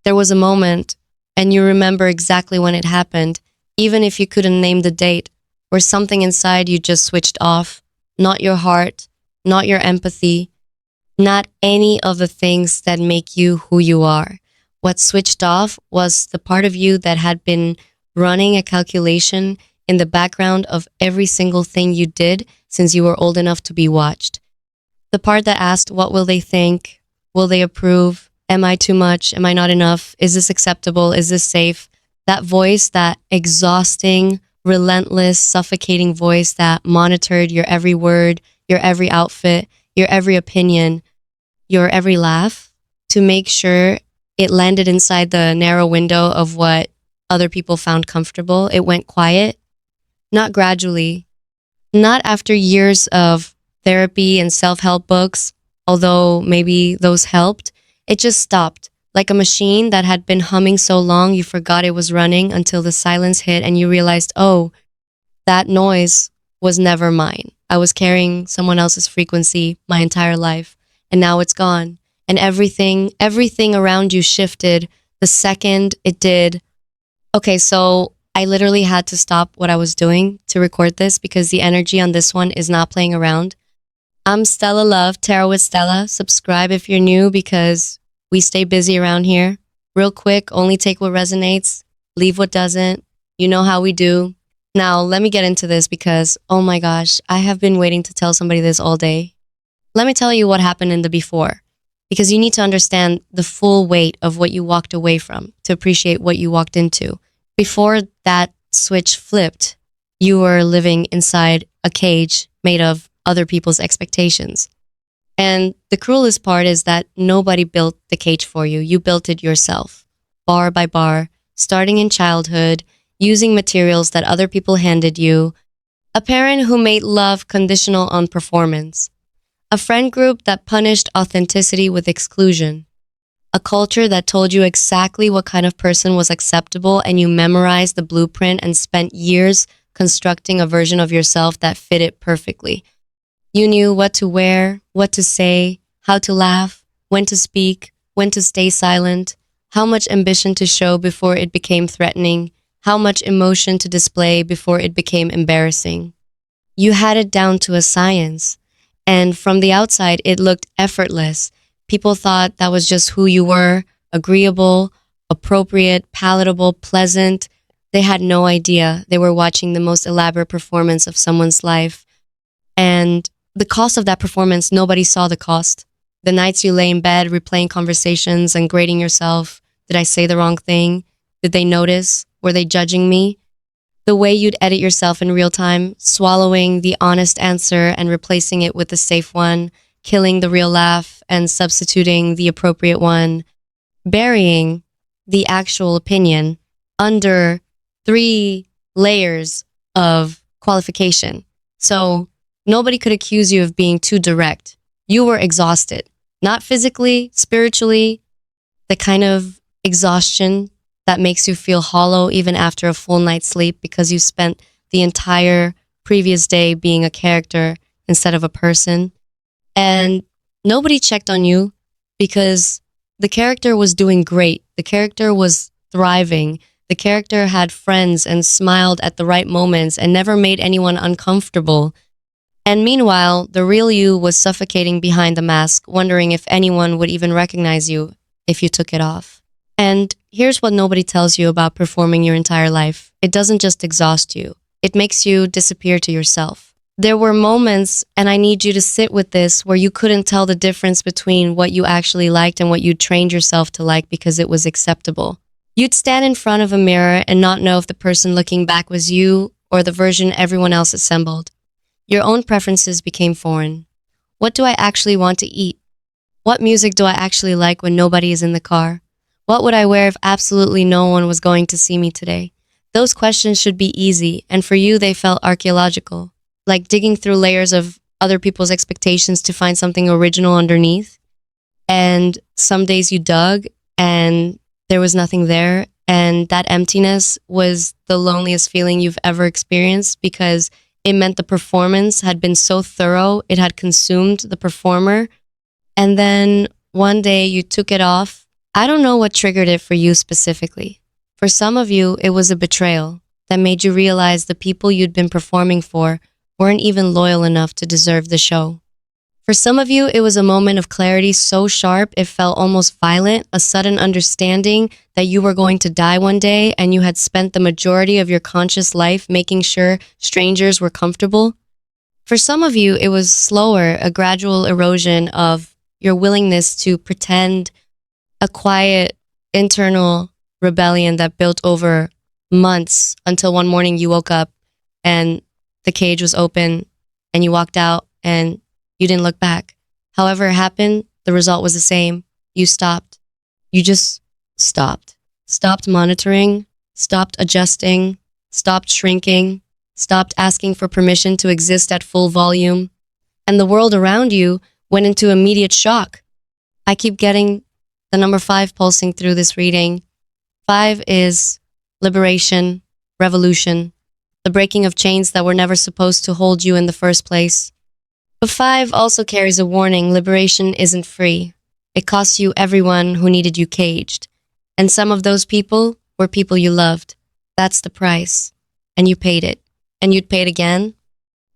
There was a moment, and you remember exactly when it happened, even if you couldn't name the date, where something inside you just switched off. Not your heart, not your empathy, not any of the things that make you who you are. What switched off was the part of you that had been running a calculation in the background of every single thing you did since you were old enough to be watched. The part that asked, what will they think? Will they approve? Am I too much? Am I not enough? Is this acceptable? Is this safe? That voice, that exhausting, relentless, suffocating voice that monitored your every word, your every outfit, your every opinion, your every laugh to make sure it landed inside the narrow window of what other people found comfortable. It went quiet, not gradually, not after years of therapy and self help books, although maybe those helped. It just stopped, like a machine that had been humming so long you forgot it was running until the silence hit and you realized, oh, that noise was never mine. I was carrying someone else's frequency my entire life, and now it's gone. And everything around you shifted the second it did. Okay, so I literally had to stop what I was doing to record this because the energy on this one is not playing around. I'm Stella Love, Tarot with Stella. Subscribe if you're new because we stay busy around here. Real quick, only take what resonates, leave what doesn't. You know how we do. Now, let me get into this because, oh my gosh, I have been waiting to tell somebody this all day. Let me tell you what happened in the before, because you need to understand the full weight of what you walked away from to appreciate what you walked into. Before that switch flipped, you were living inside a cage made of other people's expectations. And the cruelest part is that nobody built the cage for you. You built it yourself, bar by bar, starting in childhood, using materials that other people handed you, a parent who made love conditional on performance, a friend group that punished authenticity with exclusion, a culture that told you exactly what kind of person was acceptable and you memorized the blueprint and spent years constructing a version of yourself that fit it perfectly. You knew what to wear, what to say, how to laugh, when to speak, when to stay silent, how much ambition to show before it became threatening, how much emotion to display before it became embarrassing. You had it down to a science, and from the outside, it looked effortless. People thought that was just who you were, agreeable, appropriate, palatable, pleasant. They had no idea they were watching the most elaborate performance of someone's life. And the cost of that performance, nobody saw the cost. The nights you lay in bed replaying conversations and grading yourself. Did I say the wrong thing? Did they notice? Were they judging me? The way you'd edit yourself in real time, swallowing the honest answer and replacing it with the safe one, killing the real laugh and substituting the appropriate one, burying the actual opinion under 3 layers of qualification. So nobody could accuse you of being too direct. You were exhausted, not physically, spiritually, the kind of exhaustion that makes you feel hollow even after a full night's sleep because you spent the entire previous day being a character instead of a person. And nobody checked on you because the character was doing great. The character was thriving. The character had friends and smiled at the right moments and never made anyone uncomfortable. And meanwhile, the real you was suffocating behind the mask, wondering if anyone would even recognize you if you took it off. And here's what nobody tells you about performing your entire life. It doesn't just exhaust you. It makes you disappear to yourself. There were moments, and I need you to sit with this, where you couldn't tell the difference between what you actually liked and what you trained yourself to like because it was acceptable. You'd stand in front of a mirror and not know if the person looking back was you or the version everyone else assembled. Your own preferences became foreign. What do I actually want to eat? What music do I actually like when nobody is in the car? What would I wear if absolutely no one was going to see me today? Those questions should be easy, and for you they felt archaeological, like digging through layers of other people's expectations to find something original underneath. And some days you dug and there was nothing there, and that emptiness was the loneliest feeling you've ever experienced because it meant the performance had been so thorough, it had consumed the performer. And then one day you took it off I don't know what triggered it for you specifically. For some of you, it was a betrayal that made you realize the people you'd been performing for weren't even loyal enough to deserve the show. For some of you, it was a moment of clarity so sharp it felt almost violent, a sudden understanding that you were going to die one day and you had spent the majority of your conscious life making sure strangers were comfortable. For some of you, it was slower, a gradual erosion of your willingness to pretend, a quiet internal rebellion that built over months until one morning you woke up and the cage was open and you walked out and you didn't look back. However it happened, the result was the same. You stopped. You just stopped. Stopped monitoring, stopped adjusting, stopped shrinking, stopped asking for permission to exist at full volume. And the world around you went into immediate shock. I keep getting the number 5 pulsing through this reading. 5 is liberation, revolution, the breaking of chains that were never supposed to hold you in the first place. But 5 also carries a warning. Liberation isn't free. It costs you everyone who needed you caged. And some of those people were people you loved. That's the price. And you paid it. And you'd pay it again.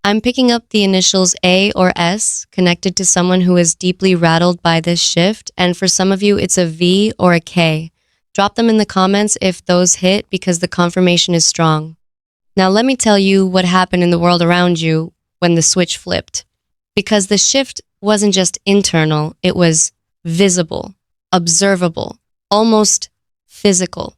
I'm picking up the initials A or S connected to someone who is deeply rattled by this shift. And for some of you, it's a V or a K. Drop them in the comments if those hit because the confirmation is strong. Now let me tell you what happened in the world around you when the switch flipped. Because the shift wasn't just internal, it was visible, observable, almost physical.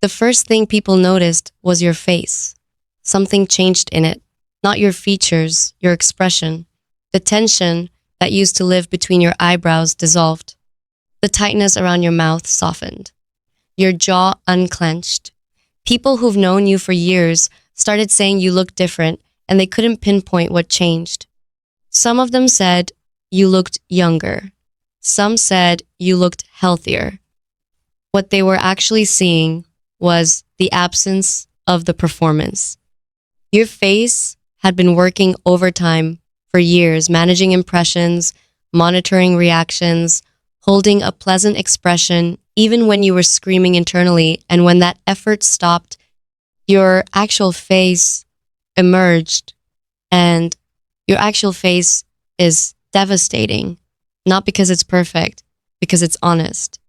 The first thing people noticed was your face. Something changed in it, not your features, your expression. The tension that used to live between your eyebrows dissolved. The tightness around your mouth softened. Your jaw unclenched. People who've known you for years started saying you looked different and they couldn't pinpoint what changed. Some of them said you looked younger. Some said you looked healthier. What they were actually seeing was the absence of the performance. Your face had been working overtime for years, managing impressions, monitoring reactions, holding a pleasant expression, even when you were screaming internally. And when that effort stopped, your actual face emerged, and your actual face is devastating, not because it's perfect, because it's honest.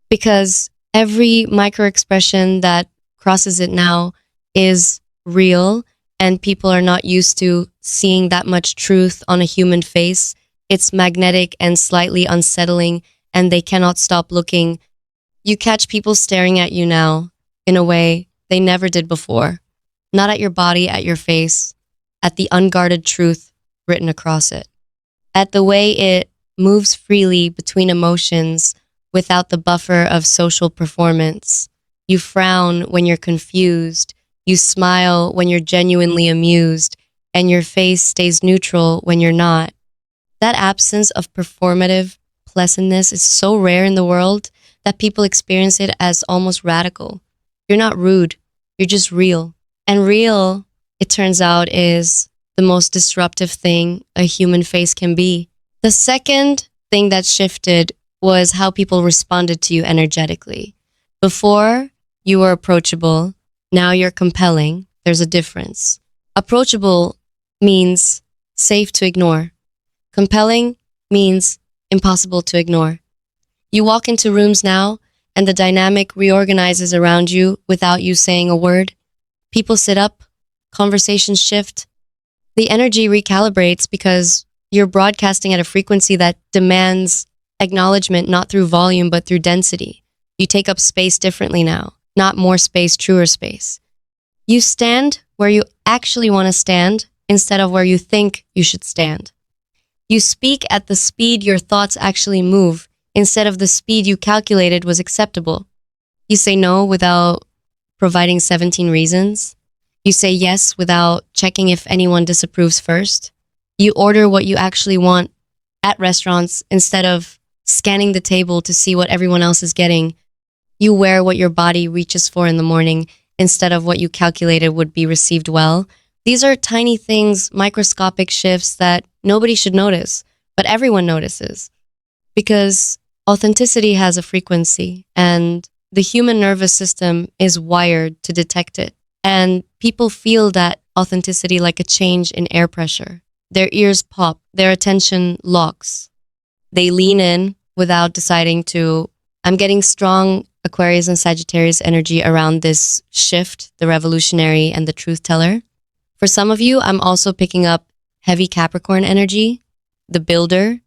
Because every micro expression that crosses it now is real, and people are not used to seeing that much truth on a human face. It's magnetic and slightly unsettling, and they cannot stop looking. You catch people staring at you now in a way they never did before. Not at your body, at your face, at the unguarded truth written across it. At the way it moves freely between emotions without the buffer of social performance. You frown when you're confused. You smile when you're genuinely amused, and your face stays neutral when you're not. That absence of performative pleasantness is so rare in the world that people experience it as almost radical. You're not rude, you're just real. And real, it turns out, is the most disruptive thing a human face can be. The second thing that shifted was how people responded to you energetically. Before, you were approachable. Now you're compelling. There's a difference. Approachable means safe to ignore. Compelling means impossible to ignore. You walk into rooms now, and the dynamic reorganizes around you without you saying a word. People sit up, conversations shift. The energy recalibrates because you're broadcasting at a frequency that demands acknowledgement not through volume but through density. You take up space differently now, not more space, truer space. You stand where you actually want to stand instead of where you think you should stand. You speak at the speed your thoughts actually move instead of the speed you calculated was acceptable. You say no without providing 17 reasons. You say yes without checking if anyone disapproves first. You order what you actually want at restaurants instead of scanning the table to see what everyone else is getting. You wear what your body reaches for in the morning instead of what you calculated would be received well. These are tiny things, microscopic shifts that nobody should notice, but everyone notices. Because Authenticity has a frequency, and the human nervous system is wired to detect it. And people feel that authenticity like a change in air pressure. Their ears pop, their attention locks. They lean in without deciding to. I'm getting strong Aquarius and Sagittarius energy around this shift, the revolutionary and the truth teller. For some of you, I'm also picking up heavy Capricorn energy, the builder,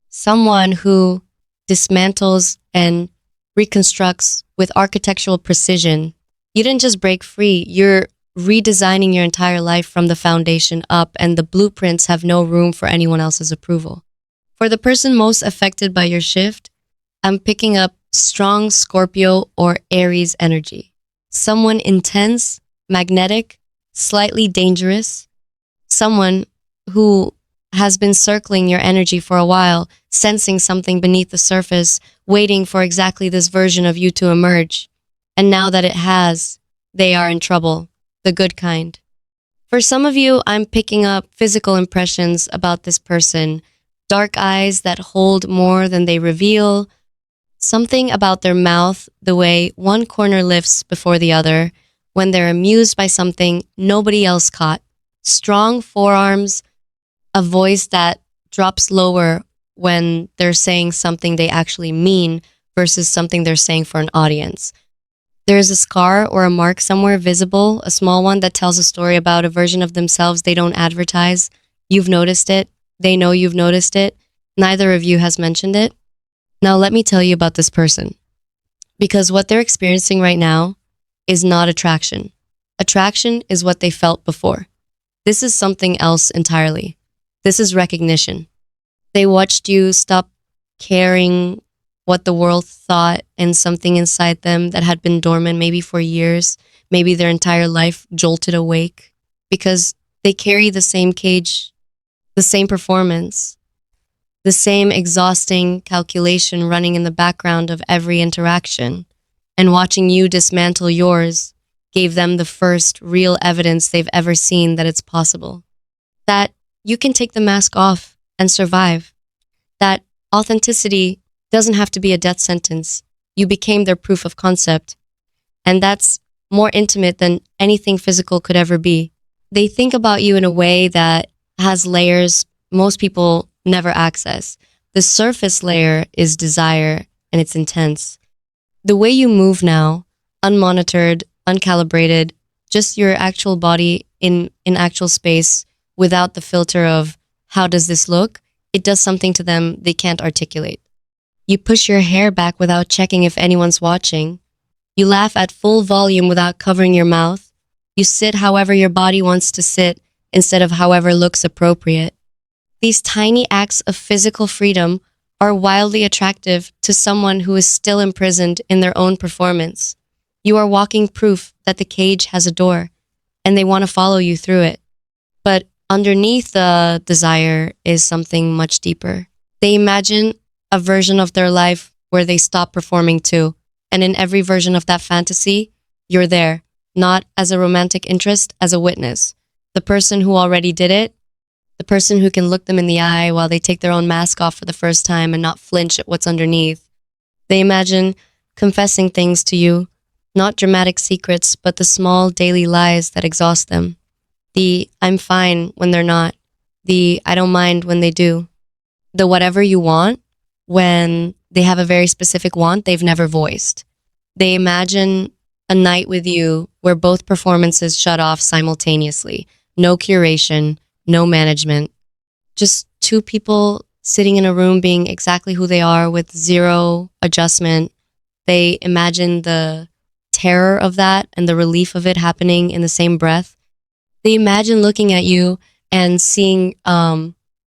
someone who dismantles and reconstructs with architectural precision. You didn't just break free, you're redesigning your entire life from the foundation up, and the blueprints have no room for anyone else's approval. For the person most affected by your shift, I'm picking up strong Scorpio or Aries energy. Someone intense, magnetic, slightly dangerous, someone who has been circling your energy for a while, sensing something beneath the surface, waiting for exactly this version of you to emerge. And now that it has, they are in trouble, the good kind. For some of you, I'm picking up physical impressions about this person, dark eyes that hold more than they reveal, something about their mouth, the way one corner lifts before the other, when they're amused by something nobody else caught, strong forearms, a voice that drops lower when they're saying something they actually mean versus something they're saying for an audience. There's a scar or a mark somewhere visible, a small one that tells a story about a version of themselves they don't advertise. You've noticed it. They know you've noticed it. Neither of you has mentioned it. Now, let me tell you about this person. Because what they're experiencing right now is not attraction. Attraction is what they felt before. This is something else entirely. This is recognition. They watched you stop caring what the world thought, and something inside them that had been dormant maybe for years, maybe their entire life, jolted awake because they carry the same cage, the same performance, the same exhausting calculation running in the background of every interaction. And watching you dismantle yours gave them the first real evidence they've ever seen that it's possible. That you can take the mask off and survive. That authenticity doesn't have to be a death sentence. You became their proof of concept. And that's more intimate than anything physical could ever be. They think about you in a way that has layers most people never access. The surface layer is desire, and it's intense. The way you move now, unmonitored, uncalibrated, just your actual body in actual space without the filter of how does this look, it does something to them they can't articulate. You push your hair back without checking if anyone's watching. You laugh at full volume without covering your mouth. You sit however your body wants to sit instead of however looks appropriate. These tiny acts of physical freedom are wildly attractive to someone who is still imprisoned in their own performance. You are walking proof that the cage has a door, and they want to follow you through it. But underneath the desire is something much deeper. They imagine a version of their life where they stop performing too. And in every version of that fantasy, you're there, not as a romantic interest, as a witness. The person who already did it, the person who can look them in the eye while they take their own mask off for the first time and not flinch at what's underneath. They imagine confessing things to you, not dramatic secrets, but the small daily lies that exhaust them. The I'm fine when they're not. The I don't mind when they do. The whatever you want when they have a very specific want they've never voiced. They imagine a night with you where both performances shut off simultaneously. No curation, no management. Just two people sitting in a room being exactly who they are with zero adjustment. They imagine the terror of that and the relief of it happening in the same breath. They imagine looking at you and seeing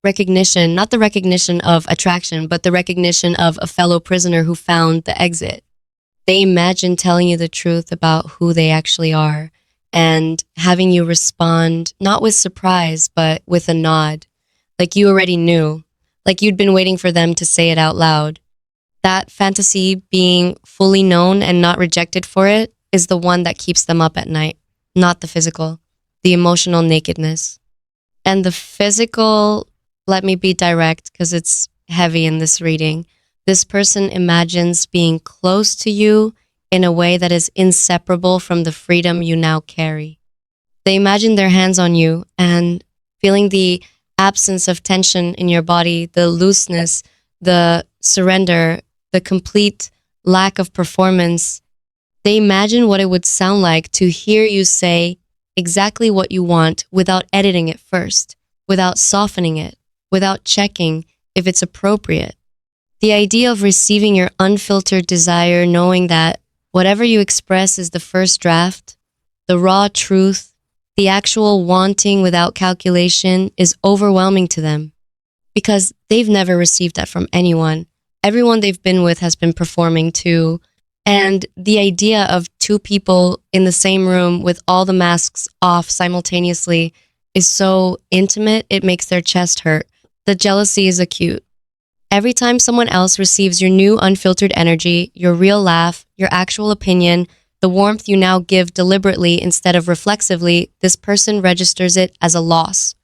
recognition, not the recognition of attraction, but the recognition of a fellow prisoner who found the exit. They imagine telling you the truth about who they actually are and having you respond not with surprise, but with a nod, like you already knew, like you'd been waiting for them to say it out loud. That fantasy, being fully known and not rejected for it, is the one that keeps them up at night, not the physical, the emotional nakedness. And the physical, let me be direct because it's heavy in this reading. This person imagines being close to you in a way that is inseparable from the freedom you now carry. They imagine their hands on you and feeling the absence of tension in your body, the looseness, the surrender, the complete lack of performance. They imagine what it would sound like to hear you say exactly what you want without editing it first, without softening it, without checking if it's appropriate. The idea of receiving your unfiltered desire, knowing that whatever you express is the first draft, the raw truth, the actual wanting without calculation is overwhelming to them because they've never received that from anyone. Everyone they've been with has been performing too. And the idea of two people in the same room with all the masks off simultaneously is so intimate, it makes their chest hurt. The jealousy is acute. Every time someone else receives your new unfiltered energy, your real laugh, your actual opinion, the warmth you now give deliberately instead of reflexively, this person registers it as a loss,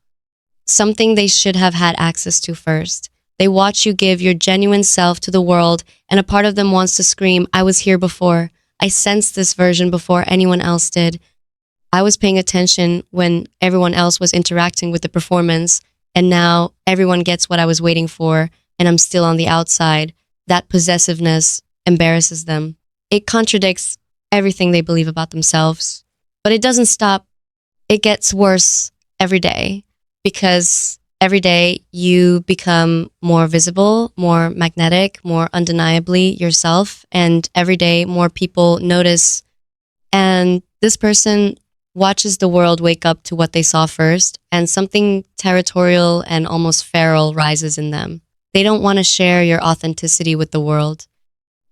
something they should have had access to first. They watch you give your genuine self to the world, and a part of them wants to scream, I was here before. I sensed this version before anyone else did. I was paying attention when everyone else was interacting with the performance, and now everyone gets what I was waiting for, and I'm still on the outside. That possessiveness embarrasses them. It contradicts everything they believe about themselves. But it doesn't stop. It gets worse every day because every day you become more visible, more magnetic, more undeniably yourself. And every day more people notice. And this person watches the world wake up to what they saw first, and something territorial and almost feral rises in them. They don't want to share your authenticity with the world.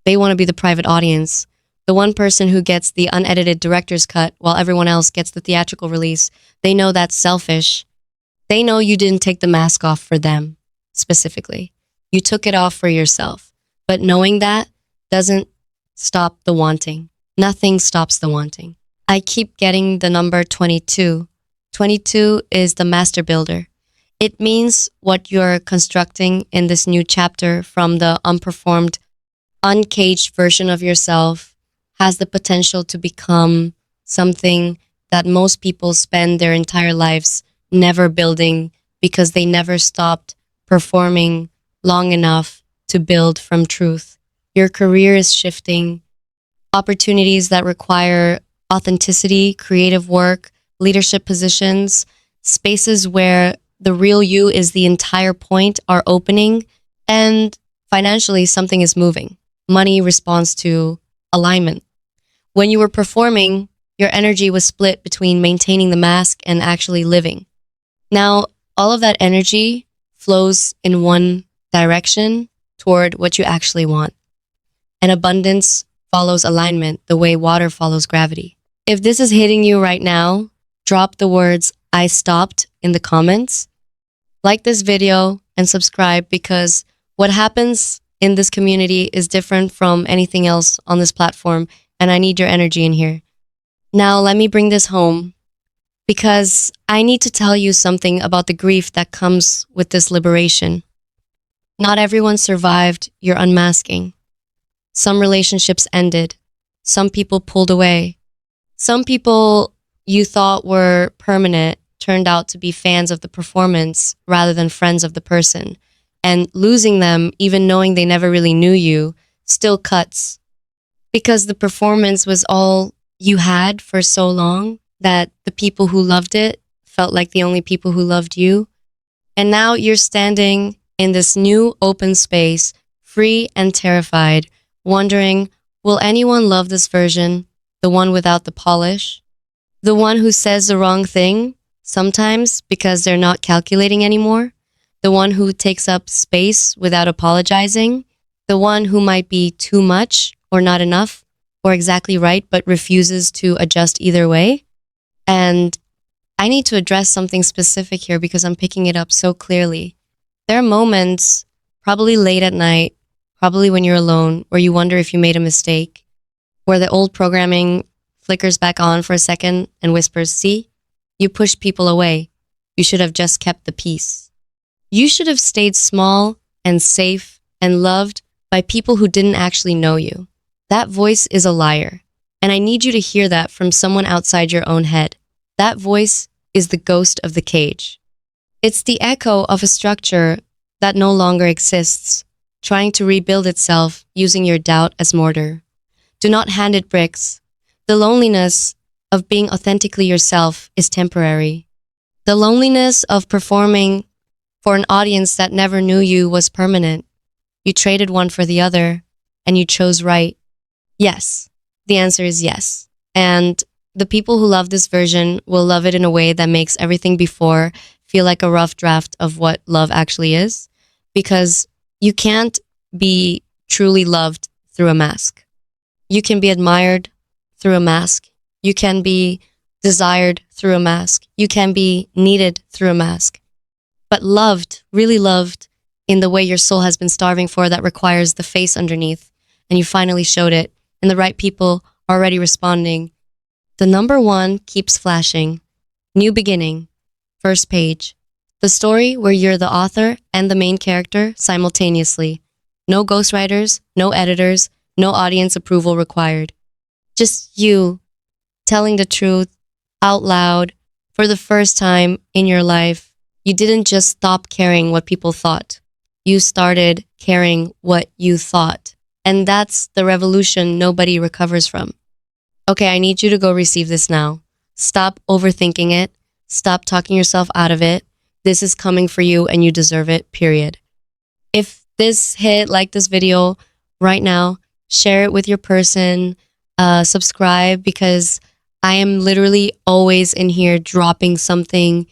They want to be the private audience, the one person who gets the unedited director's cut while everyone else gets the theatrical release. They know that's selfish. They know you didn't take the mask off for them, specifically. You took it off for yourself. But knowing that doesn't stop the wanting. Nothing stops the wanting. I keep getting the number 22. 22 is the master builder. It means what you're constructing in this new chapter from the unperformed, uncaged version of yourself has the potential to become something that most people spend their entire lives never building because they never stopped performing long enough to build from truth. Your career is shifting. Opportunities that require authenticity, creative work, leadership positions, spaces where the real you is the entire point are opening, and financially something is moving. Money responds to alignment. When you were performing, your energy was split between maintaining the mask and actually living. Now, all of that energy flows in one direction toward what you actually want. And abundance follows alignment the way water follows gravity. If this is hitting you right now, drop the words I stopped in the comments. Like this video and subscribe because what happens in this community is different from anything else on this platform, and I need your energy in here. Now, let me bring this home because I need to tell you something about the grief that comes with this liberation. Not everyone survived your unmasking. Some relationships ended. Some people pulled away. Some people you thought were permanent turned out to be fans of the performance rather than friends of the person. And losing them, even knowing they never really knew you, still cuts. Because the performance was all you had for so long that the people who loved it felt like the only people who loved you. And now you're standing in this new open space, free and terrified, wondering, will anyone love this version, the one without the polish? The one who says the wrong thing, sometimes because they're not calculating anymore? The one who takes up space without apologizing? The one who might be too much or not enough or exactly right but refuses to adjust either way? And I need to address something specific here because I'm picking it up so clearly. There are moments, probably late at night, probably when you're alone, where you wonder if you made a mistake, where the old programming flickers back on for a second and whispers, see, you pushed people away. You should have just kept the peace. You should have stayed small and safe and loved by people who didn't actually know you. That voice is a liar. And I need you to hear that from someone outside your own head. That voice is the ghost of the cage. It's the echo of a structure that no longer exists, trying to rebuild itself using your doubt as mortar. Do not hand it bricks. The loneliness of being authentically yourself is temporary. The loneliness of performing for an audience that never knew you was permanent. You traded one for the other, and you chose right. Yes, the answer is yes. And the people who love this version will love it in a way that makes everything before feel like a rough draft of what love actually is, because you can't be truly loved through a mask. You can be admired through a mask. You can be desired through a mask. You can be needed through a mask. But loved, really loved, in the way your soul has been starving for, that requires the face underneath, and you finally showed it, and the right people are already responding. The number one keeps flashing. New beginning. First page. The story where you're the author and the main character simultaneously. No ghostwriters, no editors, no audience approval required. Just you telling the truth out loud for the first time in your life. You didn't just stop caring what people thought. You started caring what you thought. And that's the revolution nobody recovers from. Okay, I need you to go receive this now. Stop overthinking it. Stop talking yourself out of it. This is coming for you and you deserve it, period. If this hit, like this video right now, share it with your person, subscribe, because I am literally always in here dropping something,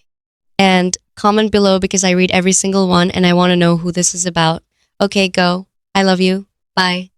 and comment below because I read every single one and I want to know who this is about. Okay, go. I love you. Bye.